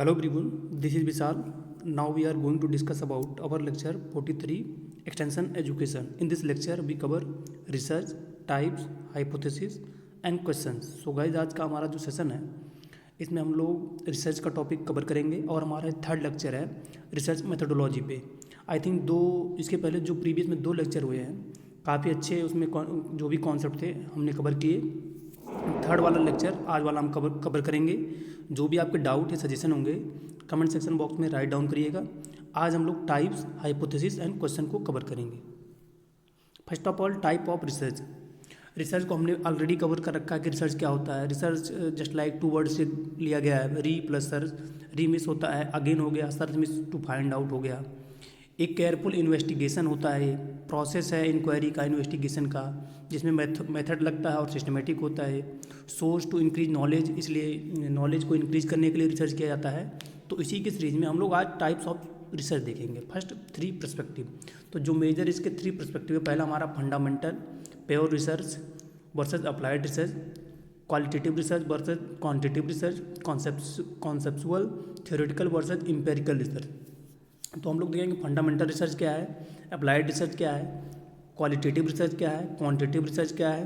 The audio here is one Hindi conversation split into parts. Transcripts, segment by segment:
Hello everyone, this is Vishal. Now we are going to discuss about our lecture 43 Extension Education. In this lecture we cover research, types, hypothesis and questions. So guys आज का हमारा जो सेशन है इसमें हम लोग रिसर्च का टॉपिक कवर करेंगे और हमारा थर्ड लेक्चर है रिसर्च मेथोडोलॉजी पे। आई थिंक इसके पहले जो प्रीवियस में 2 लेक्चर हुए हैं काफ़ी अच्छे, उसमें जो भी कॉन्सेप्ट थे हमने कवर किए। थर्ड वाला लेक्चर आज वाला हम कवर करेंगे। जो भी आपके डाउट है सजेशन होंगे कमेंट सेक्शन बॉक्स में राइट डाउन करिएगा। आज हम लोग टाइप्स, हाइपोथेसिस एंड क्वेश्चन को कवर करेंगे। First of all type of research. Research को हमने ऑलरेडी कवर कर रखा है कि रिसर्च क्या होता है। रिसर्च जस्ट लाइक 2 वर्ड से लिया गया है, री प्लस सर्च। री मिस होता है अगेन हो गया, search miss to find out हो गया। एक केयरफुल इन्वेस्टिगेशन होता है, प्रोसेस है इंक्वायरी का, इन्वेस्टिगेशन का, जिसमें मेथड लगता है और सिस्टमेटिक होता है। सोर्स टू इंक्रीज नॉलेज, इसलिए नॉलेज को इंक्रीज करने के लिए रिसर्च किया जाता है। तो इसी के सीरीज में हम लोग आज टाइप्स ऑफ रिसर्च देखेंगे। First 3 perspective. तो जो मेजर इसके 3 पर्सपेक्टिव है, पहला हमारा fundamental pure research versus applied research, qualitative research versus quantitative research, conceptual theoretical versus empirical research. तो हम लोग देखेंगे फंडामेंटल रिसर्च क्या है, अप्लाइड रिसर्च क्या है, क्वालिटेटिव रिसर्च क्या है, क्वांटिटेटिव रिसर्च क्या है,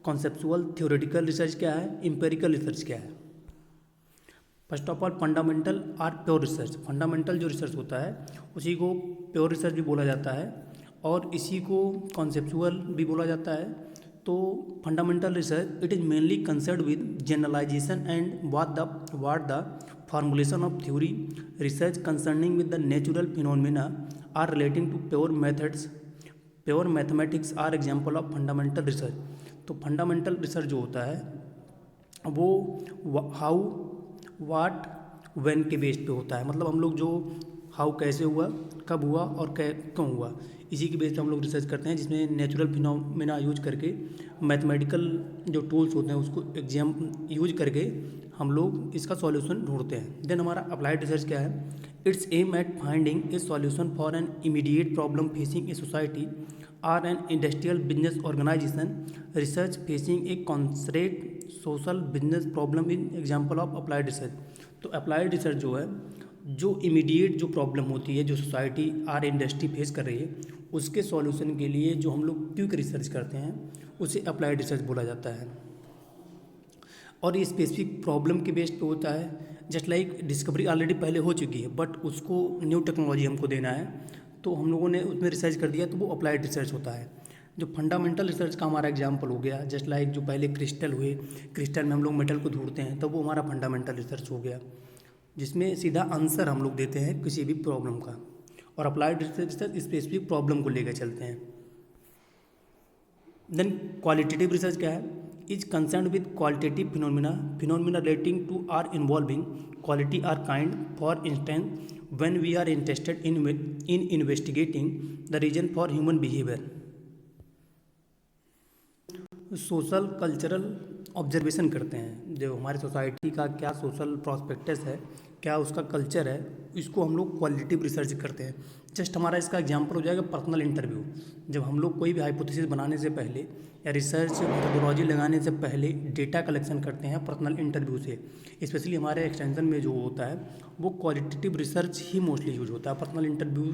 कॉन्सेप्चुअल थ्योरेटिकल रिसर्च क्या है, एम्पिरिकल रिसर्च क्या है। फर्स्ट ऑफ ऑल फंडामेंटल और प्योर रिसर्च। फंडामेंटल जो रिसर्च होता है उसी को प्योर रिसर्च भी बोला जाता है और इसी को कॉन्सेप्चुअल भी बोला जाता है। तो fundamental research it is mainly concerned with generalization and what the formulation of theory, research concerning with the natural phenomena are relating to pure methods, pure mathematics are example of fundamental research। तो फंडामेंटल रिसर्च जो होता है वो हाउ, व्हाट, व्हेन के बेस पे होता है। मतलब हम लोग जो हाउ कैसे हुआ, कब हुआ और क्यों हुआ, इसी के बेस पे हम लोग रिसर्च करते हैं, जिसमें नेचुरल फिनोमेना यूज करके मैथमेटिकल जो टूल्स होते हैं उसको एग्जाम यूज करके हम लोग इसका सॉल्यूशन ढूंढते हैं। देन हमारा अप्लाइड रिसर्च क्या है, it's aim at finding a solution for an immediate problem facing a society or an industrial business organisation. Research facing a concrete social business problem in example of applied research. तो अप्लाइड रिसर्च जो है, जो इमीडिएट जो प्रॉब्लम होती है, जो सोसाइटी आर इंडस्ट्री फेस कर रही है, उसके सॉल्यूशन के लिए जो हम लोग क्विक रिसर्च करते हैं उसे अप्लाइड रिसर्च बोला जाता है। और ये स्पेसिफिक प्रॉब्लम के बेस पे होता है। जस्ट लाइक डिस्कवरी ऑलरेडी पहले हो चुकी है बट उसको न्यू टेक्नोलॉजी हमको देना है, तो हम लोगों ने उसमें रिसर्च कर दिया, तो वो अप्लाइड रिसर्च होता है। जो फंडामेंटल रिसर्च का हमारा एग्जांपल हो गया, जस्ट लाइक जो पहले क्रिस्टल हुए, क्रिस्टल में हम लोग मेटल को ढूंढते हैं, तब वो हमारा फंडामेंटल रिसर्च हो गया, जिसमें सीधा आंसर हम लोग देते हैं किसी भी प्रॉब्लम का। और अप्लाइड रिसर्च स्पेसिफिक प्रॉब्लम को लेकर चलते हैं। देन क्वालिटेटिव रिसर्च क्या है, is concerned with qualitative phenomena relating to or involving quality or kind. For instance, when we are interested in investigating the reason for human behavior, social cultural observation करते हैं, जो हमारे सोसाइटी का क्या सोशल प्रॉस्पेक्टस है, क्या उसका कल्चर है, इसको हम लोग क्वालिटेटिव रिसर्च करते हैं। जस्ट हमारा इसका एग्जांपल हो जाएगा पर्सनल इंटरव्यू। जब हम लोग कोई भी हाइपोथेसिस बनाने से पहले या रिसर्च मेथोडोलॉजी लगाने से पहले डेटा कलेक्शन करते हैं पर्सनल इंटरव्यू से। स्पेशली हमारे एक्सटेंशन में जो होता है वो क्वालिटेटिव रिसर्च ही मोस्टली यूज होता है। पर्सनल इंटरव्यू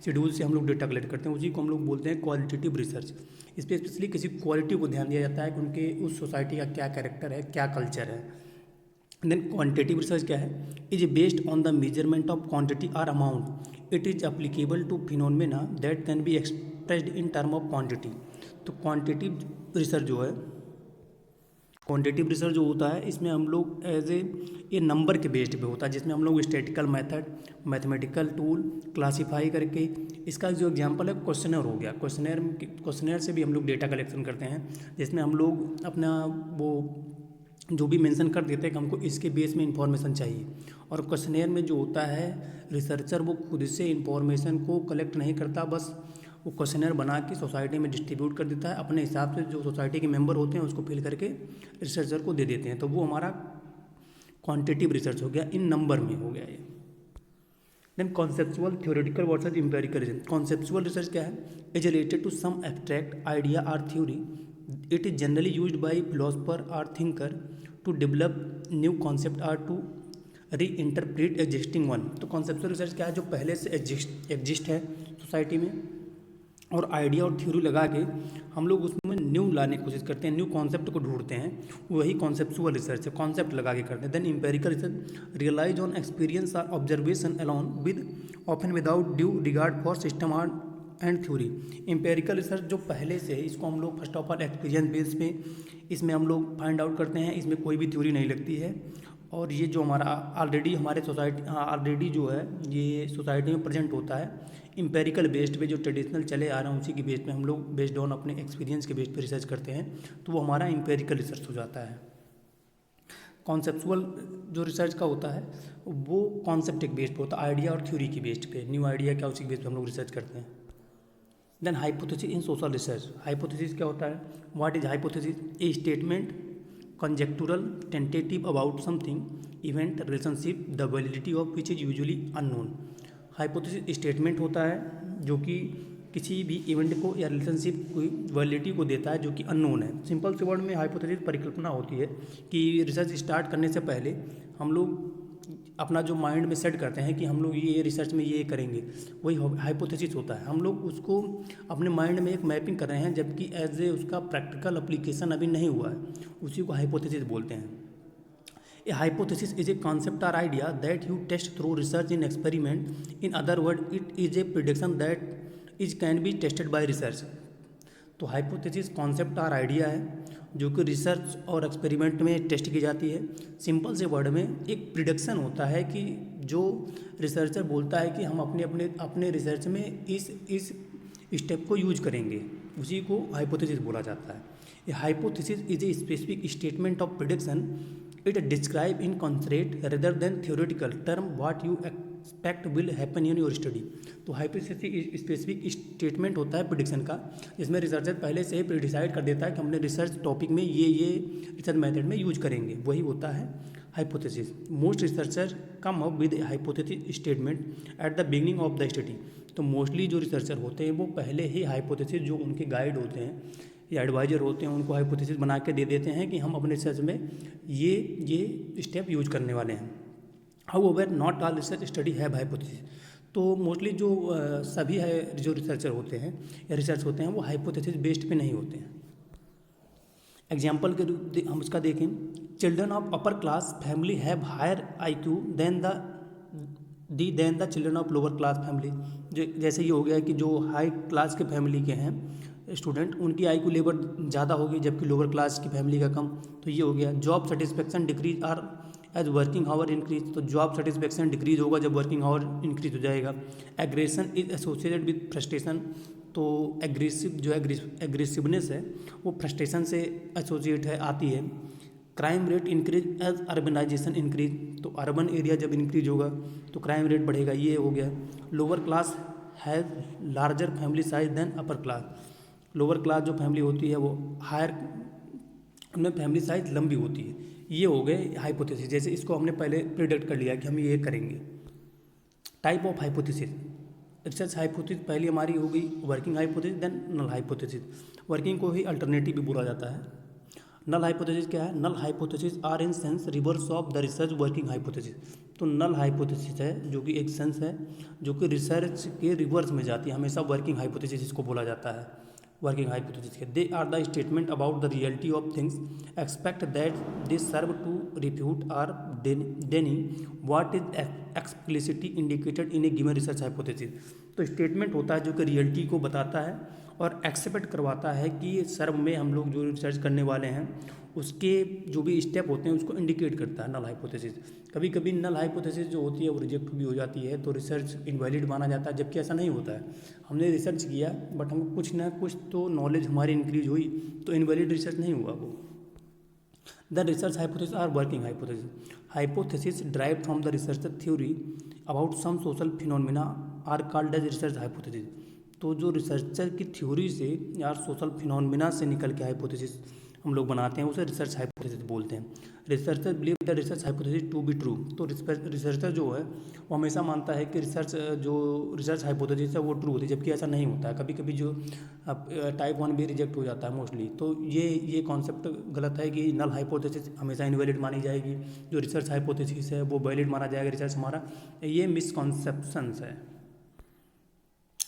शेड्यूल से हम लोग डेटा कलेक्ट करते हैं, उसी को हम लोग बोलते हैं क्वालिटेटिव रिसर्च। इस पर स्पेशली किसी क्वालिटी को ध्यान दिया जाता है कि उनके उस सोसाइटी का क्या कैरेक्टर है, क्या कल्चर है। देन क्वांटिटेटिव रिसर्च क्या है, is based on the measurement of quantity और amount. It is applicable to phenomena that can be expressed in term of quantity. तो क्वांटिटेटिव रिसर्च जो है, क्वांटिटेटिव रिसर्च जो होता है, इसमें हम लोग एज ए नंबर के बेस्ड पे होता है, जिसमें हम लोग statistical method, mathematical tool classify करके, इसका जो एग्जांपल है क्वेश्चनर हो गया। क्वेश्चनर से भी हम लोग डेटा कलेक्शन करते हैं, जिसमें हम लोग अपना वो जो भी मेंशन कर देते हैं कि हमको इसके बेस में इंफॉर्मेशन चाहिए। और क्वेश्चनर में जो होता है, रिसर्चर वो खुद से इंफॉर्मेशन को कलेक्ट नहीं करता, बस वो क्वेश्चनर बना के सोसाइटी में डिस्ट्रीब्यूट कर देता है अपने हिसाब से। जो सोसाइटी के मेंबर होते हैं उसको फिल करके रिसर्चर को दे देते हैं। तो वो हमारा क्वांटिटेटिव रिसर्च हो गया, इन नंबर में हो गया ये। Then conceptual theoretical versus empirical research. Conceptual research क्या है, is related to some abstract idea और theory. It is generally used by philosopher और thinker to develop new concept or to reinterpret existing one. तो कॉन्सेप्चुअल रिसर्च क्या है, जो पहले से एग्जिस्ट है सोसाइटी में, और आइडिया और थ्योरी लगा के हम लोग उसमें न्यू लाने की कोशिश करते हैं, न्यू कॉन्सेप्ट को ढूंढते हैं, वही कॉन्सेप्चुअल रिसर्च है, कॉन्सेप्ट लगा के करते हैं। Then empirical research relies on experience और observation alone with often without due regard for system and theory. Empirical research जो पहले से है, इसको हम लोग first of all experience base पे इसमें हम लोग फाइंड आउट करते हैं, इसमें कोई भी थ्योरी नहीं लगती है। और ये जो हमारा ऑलरेडी हमारे सोसाइटी ऑलरेडी जो है ये सोसाइटी में प्रेजेंट होता है, इम्पेरिकल बेस्ड पे जो ट्रेडिशनल चले आ रहा है उसी के बेस पे हम लोग बेस्ड ऑन अपने एक्सपीरियंस के बेस पे रिसर्च करते हैं, तो वो हमारा इम्पेरिकल रिसर्च हो जाता है। कॉन्सेप्चुअल जो रिसर्च का होता है वो कॉन्सेप्ट एक बेस्ड पे होता है, आइडिया और थ्योरी की बेस्ड पे, न्यू आइडिया क्या उसी के बेस पे हम लोग रिसर्च करते हैं। Then hypothesis in social research. Hypothesis क्या होता है, what is hypothesis, a statement conjectural tentative about something event relationship the validity of which is usually unknown। Hypothesis statement होता है जो कि किसी भी इवेंट को या रिलेशनशिप को वैलिडिटी को देता है जो कि अननोन है। सिंपल से वर्ड में हाइपोथेसिस परिकल्पना होती है कि रिसर्च स्टार्ट करने से पहले हम लोग अपना जो माइंड में सेट करते हैं कि हम लोग ये रिसर्च में ये करेंगे, वही हाइपोथेसिस होता है। हम लोग उसको अपने माइंड में एक मैपिंग कर रहे हैं, जबकि एज ए उसका प्रैक्टिकल एप्लीकेशन अभी नहीं हुआ है, उसी को हाइपोथेसिस बोलते हैं। A hypothesis is a concept और idea that you test through research in experiment. In other word it is a prediction that is can be tested by research. तो हाइपोथेसिस कॉन्सेप्ट और आइडिया है जो कि रिसर्च और एक्सपेरिमेंट में टेस्ट की जाती है। सिंपल से वर्ड में एक प्रिडिक्शन होता है कि जो रिसर्चर बोलता है कि हम अपने रिसर्च में इस स्टेप को यूज करेंगे, उसी को हाइपोथेसिस बोला जाता है। ए hypothesis is a specific statement of prediction, it describe in concrete rather than theoretical term what you expect will happen in your study. तो हाइपोथेसिस स्पेसिफिक स्टेटमेंट होता है प्रिडिक्शन का, जिसमें रिसर्चर पहले से ही डिसाइड कर देता है कि हमने रिसर्च टॉपिक में ये रिसर्च मेथड में यूज करेंगे, वही होता है hypothesis. Most researcher come up with hypothesis statement at the beginning of the study. तो मोस्टली जो रिसर्चर होते हैं वो पहले ही हाइपोथेसिस, जो उनके गाइड होते हैं या एडवाइजर होते हैं, उनको हाइपोथेसिस बना के दे देते हैं कि हम अपने रिसर्च में ये स्टेप यूज करने वाले हैं। However not all research study have hypothesis. तो मोस्टली जो सभी है जो रिसर्चर होते हैं या रिसर्च होते हैं वो हाइपोथेसिस बेस्ड पे नहीं होते हैं। एग्जाम्पल के हम इसका देखें, children of upper class family have higher IQ than the children of lower class family. जैसे ये हो गया कि जो हाई क्लास के फैमिली के हैं स्टूडेंट, उनकी IQ लेवल ज़्यादा होगी जबकि लोअर क्लास की फैमिली का कम। तो ये हो गया। Job satisfaction decrease are as working hour increase. तो जॉब सेटिस्फेक्शन डिक्रीज होगा जब वर्किंग आवर इंक्रीज हो जाएगा। Aggression is associated with frustration. तो एग्रेसिव जो एग्रेसिवनेस है वो फ्रस्ट्रेशन से एसोसिएट है आती है। Crime rate increase as urbanization increase. तो अर्बन एरिया जब इंक्रीज होगा तो क्राइम रेट बढ़ेगा, ये हो गया। Lower class has larger family size than upper class. Lower class जो फैमिली होती है वो हायर, उनमें फैमिली साइज लंबी होती है। ये हो गए हाइपोथेसिस। जैसे इसको हमने पहले प्रिडिक्ट कर लिया कि हम ये करेंगे। Type of hypothesis. Research hypothesis पहली हमारी हो गई working hypothesis, then null hypothesis. Working को ही अल्टरनेटिव भी बोला जाता है। नल हाइपोथेसिस क्या है? Null hypothesis are in sense reverse of the research working hypothesis. तो नल हाइपोथेसिस है जो कि एक सेंस है जो कि रिसर्च के रिवर्स में जाती है, हमेशा वर्किंग हाइपोथेसिस इसको बोला जाता है। वर्किंग हाइपोथेसिस के they are the statement about the reality of things expect that they serve to refute or denying what is explicitly indicated in a given research hypothesis. तो स्टेटमेंट होता है जो कि रियलिटी को बताता है और एक्सेप्ट करवाता है कि सर्व में हम लोग जो रिसर्च करने वाले हैं उसके जो भी स्टेप होते हैं उसको इंडिकेट करता है नल हाइपोथेसिस। कभी कभी नल हाइपोथेसिस जो होती है वो रिजेक्ट भी हो जाती है, तो रिसर्च इनवैलिड माना जाता है, जबकि ऐसा नहीं होता है। हमने रिसर्च किया बट हमको कुछ ना कुछ तो नॉलेज हमारी इंक्रीज हुई, तो इनवैलिड रिसर्च नहीं हुआ वो। The research hypothesis are working hypothesis. Hypothesis drive from the research theory about some social phenomena are called as research hypothesis. तो जो रिसर्चर की थ्योरी से या सोशल फिनोमिना से निकल के हाइपोथेसिस हम लोग बनाते हैं उसे रिसर्च हाइपोथेसिस बोलते हैं। Researcher believe the research hypothesis to be true. तो रिसर्चर जो है वो हमेशा मानता है कि रिसर्च हाइपोथेसिस है वो ट्रू होती है, जबकि ऐसा नहीं होता है। कभी कभी जो टाइप 1 भी रिजेक्ट हो जाता है मोस्टली। तो ये कॉन्सेप्ट गलत है कि नल हाइपोथेसिस हमेशा इनवैलिड मानी जाएगी, जो रिसर्च हाइपोथेसिस है वो वैलिड माना जाएगा रिसर्च हमारा। ये मिसकॉन्सेप्शंस है।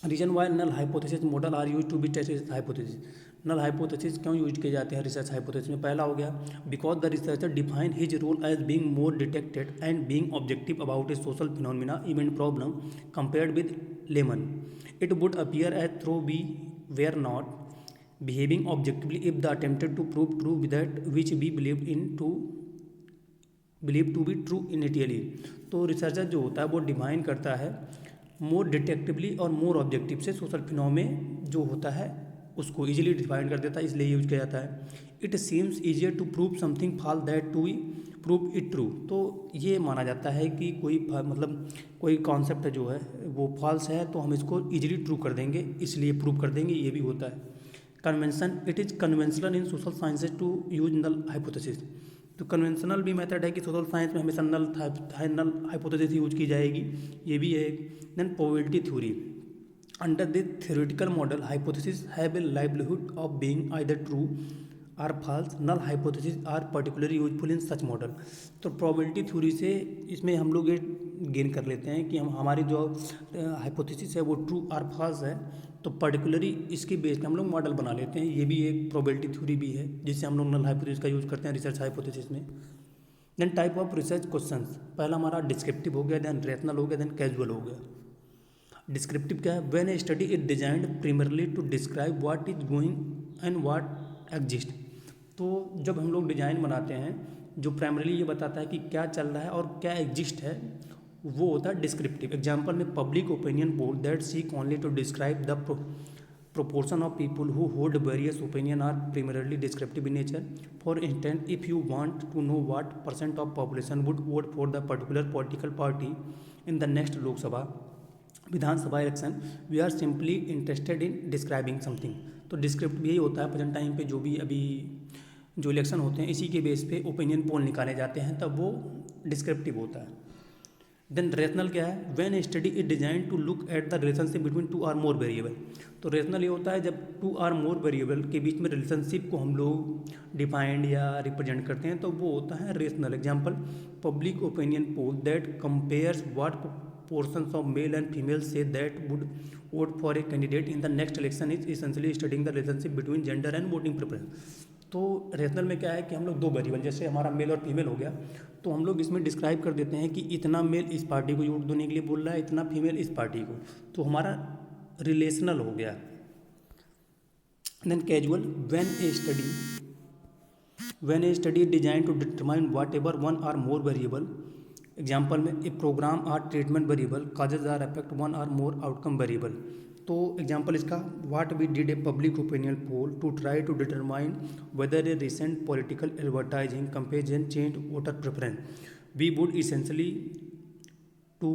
Reason why null hypothesis model are use to be test hypothesis. Null hypothesis क्यों यूज किए जाते हैं रिसर्च हाइपोथेसिस में? पहला हो गया because the researcher define his role as being more detected and being objective about a social phenomena event problem compared with layman. It would appear as though we were not behaving objectively if the attempted to prove true that which we believe to be true initially. तो रिसर्चर जो होता है वो डिफाइन करता है मोर डिटेक्टिवली और मोर ऑब्जेक्टिव से सोशल फिनोमेना जो होता है उसको इजीली डिफाइन कर देता है, इसलिए यूज किया जाता है। It seems easier to prove something false that to prove it true. तो ये माना जाता है कि कोई कॉन्सेप्ट जो है वो फॉल्स है तो हम इसको इजीली ट्रू कर देंगे, इसलिए प्रूव कर देंगे, ये भी होता है। Convention it is conventional in social sciences to use null hypothesis. तो कन्वेंशनल भी मेथड है कि सोशल साइंस में हमेशा नल हाइपोथेसिस यूज की जाएगी, ये भी है। Then probability theory under this theoretical model hypothesis have a livelihood of being either true or false. null hypothesis are particularly useful in such model. तो प्रोबेबिलिटी थ्योरी से इसमें हम लोग ये गेन कर लेते हैं कि हमारी जो हाइपोथेसिस है वो ट्रू और फॉल्स है, तो पर्टिकुलरली इसके बेस पे हम लोग मॉडल बना लेते हैं। ये भी एक प्रोबेबिलिटी थ्योरी भी है जिससे हम लोग नल हाइपोथेसिस का यूज़ करते हैं रिसर्च हाइपोथेसिस में। Then type of research questions, पहला हमारा डिस्क्रिप्टिव हो गया, देन रेशनल हो गया, देन कैजुअल हो गया। डिस्क्रिप्टिव क्या है? When a study is designed primarily to describe what is going and what exist. तो जब हम लोग डिजाइन बनाते हैं जो प्राइमरीली ये बताता है कि क्या चल रहा है और क्या एग्जिस्ट है, वो होता है डिस्क्रिप्टिव। एग्जाम्पल में public opinion poll that seek only to describe the proportion of people who hold various opinion are primarily descriptive in nature. For instance, if you want to know what percent of population would vote for the particular political party in the next Lok Sabha Vidhansabha election, we are simply interested in describing something. तो डिस्क्रिप्टिव यही होता है प्रेजेंट टाइम पे जो भी अभी जो इलेक्शन होते हैं इसी के बेस पे ओपिनियन पोल निकाले जाते हैं, तब वो डिस्क्रिप्टिव होता है। देन रेशनल क्या है? When a study is design to look at the relationship between two or more variable. तो रेशनल ये होता है जब टू आर मोर वेरिएबल के बीच में रिलेशनशिप को हम लोग डिफाइंड या रिप्रेजेंट करते हैं, तो वो होता है relational. Example public opinion poll that compares what portions of male and female say that would vote for a candidate in the next election is essentially studying the relationship between gender and voting preference. तो रेशनल में क्या है कि हम लोग दो वेरिएबल, जैसे हमारा मेल और फीमेल हो गया, तो हम लोग इसमें डिस्क्राइब कर देते हैं कि इतना मेल इस पार्टी को वोट देने के लिए बोल रहा है, इतना फीमेल इस पार्टी को, तो हमारा रिलेशनल हो गया। Then causal, when a study design to determine whatever one or more variable. Example में a programme or treatment variable causes or affect one or more outcome variable. तो एग्जाम्पल इसका what we did a public opinion poll to try to determine whether a recent political advertising comparison change voter preference, we would essentially to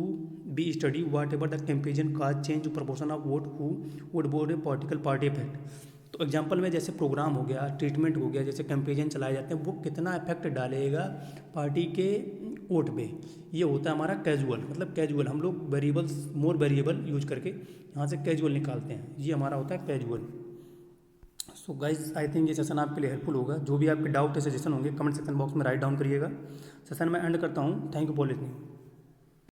be study whatever the comparison cause change proportion of vote who would vote A political party effect. तो एग्जाम्पल में जैसे प्रोग्राम हो गया, ट्रीटमेंट हो गया, जैसे कंपेरिजन चलाए जाते हैं, वो कितना इफेक्ट डालेगा पार्टी के वोट पे, ये होता है हमारा कैजुअल। मतलब कैजुअल हम लोग वेरिएबल्स मोर वेरिएबल यूज करके यहाँ से कैजुअल निकालते हैं, ये हमारा होता है casual. So guys I think ये सेशन आपके लिए हेल्पफुल होगा। जो भी आपके डाउट है सजेशन होंगे कमेंट सेक्शन बॉक्स में राइट डाउन करिएगा। सेशन में एंड करता हूँ। Thank you for listening.